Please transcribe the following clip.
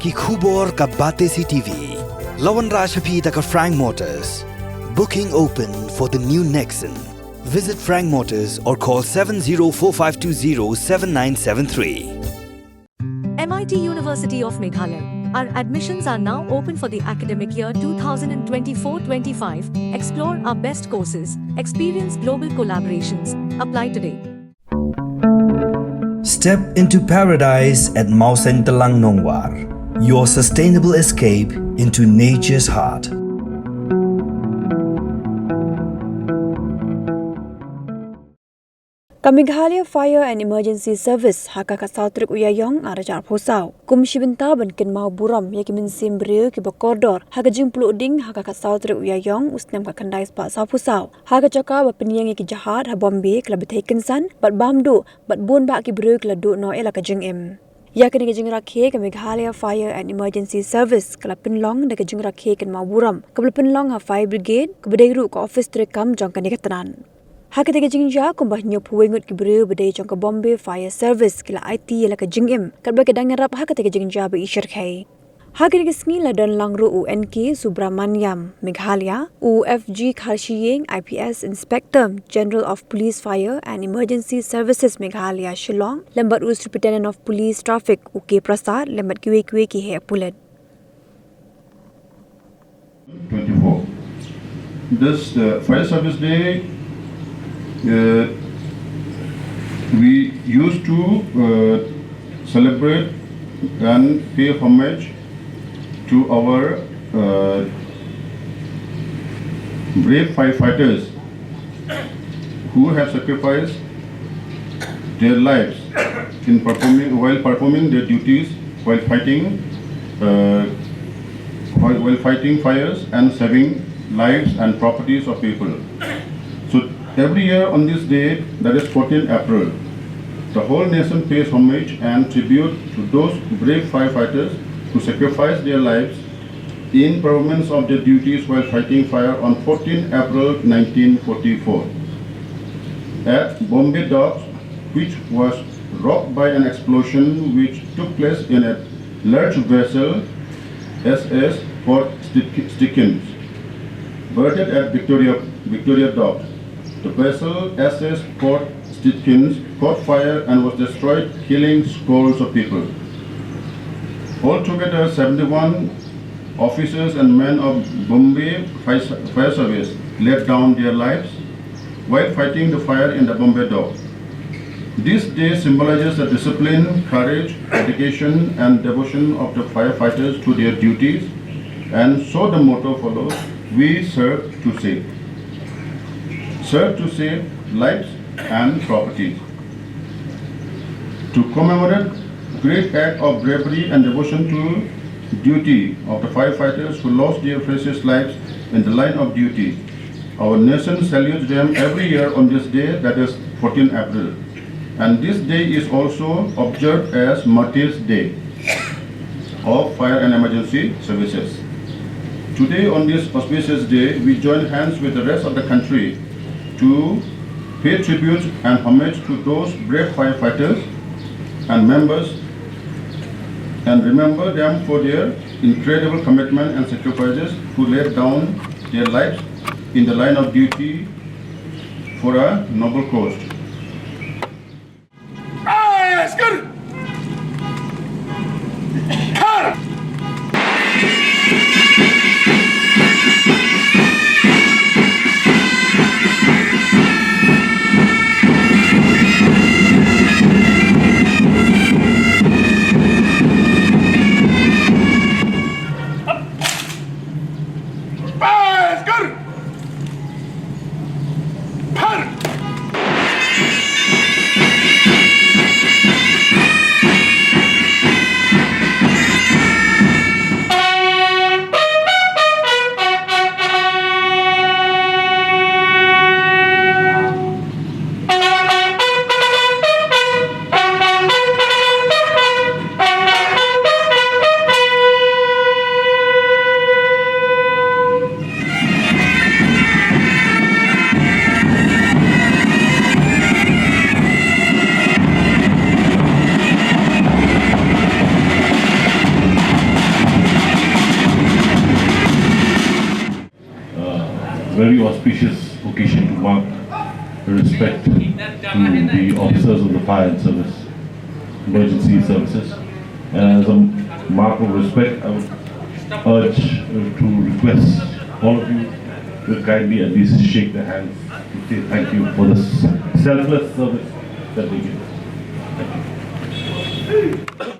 ki khubor ka bate CTV. Lawan Rashapi da ka Frank Motors. Booking open for the new Nexon. Visit Frank Motors or call 7045207973. MIT University of Meghalaya. Our admissions are now open for the academic year 2024-25. Explore our best courses. Experience global collaborations. Apply today. Step into paradise at Mynsiem Talang Nongwar. Your sustainable escape into nature's heart. Meghalaya Fire and Emergency Service Hakaka Sautrik Uyayong Arajar Posau. Shibinta ban Kynmaw Burom yaki Mynsiem Breu ki Kordor. Haga Jimplu Ding Hakaka Sautrik Uyayong usnem ka Kandai Spa Sau Posau. Haga Chaka ba Penyang yaki Jahat ha Bombay kla Betaken San but Bamdu but Bun ba ki Breu kla Du no ela ka Jingim. Yakini ka Jingrakhe ka Meghalaya Fire and Emergency Service kala Pinlong na ka Jingrakhe Kynmaw Burom. Kabla Pinlong ha Fire Brigade ka Bedairu ka Office Trekam jong ka Nikatanan. Hakatiga Jingduh kumbah nyo puwengut ki Breu bedai jong ka Bombay Fire Service kila IT yala ka Jingim kadba ka dangarap hakatiga Jingduh ba ishar khai. Hakatiga sngi la dan langru UNK Subramaniam Meghalaya UFG Kharshiyeng IPS Inspector General of Police Fire and Emergency Services Meghalaya Shillong lambat Superintendent of Police Traffic UK Prasad lambat kiwe ki he pulat. 24. This Fire Service Day we used to celebrate and pay homage to our brave firefighters who have sacrificed their lives while performing their duties while fighting fires and saving lives and properties of people. So every year on this day, that is 14 April, the whole nation pays homage and tribute to those brave firefighters who sacrificed their lives in performance of their duties while fighting fire on 14 April 1944. At Bombay Docks, which was rocked by an explosion which took place in a large vessel, SS Port Stickins, berthed at Victoria Docks. The vessel SS Port Stickins caught fire and was destroyed, killing scores of people. Altogether, 71 officers and men of Bombay Fire Service laid down their lives while fighting the fire in the Bombay Dock. This day symbolizes the discipline, courage, dedication and devotion of the firefighters to their duties, and so the motto follows: we serve to save. Serve to save lives and property. To commemorate great act of bravery and devotion to duty of the firefighters who lost their precious lives in the line of duty, our nation salutes them every year on this day, that is 14 April. And this day is also observed as Martyrs' Day of Fire and Emergency Services. Today, on this auspicious day, we join hands with the rest of the country to pay tribute and homage to those brave firefighters and members and remember them for their incredible commitment and sacrifices who laid down their lives in the line of duty for a noble cause. very auspicious occasion to mark respect to the officers of the fire and service, emergency services. And as a mark of respect, I would urge to request all of you to kindly at least shake their hands to say thank you for the selfless service that they give. Thank you.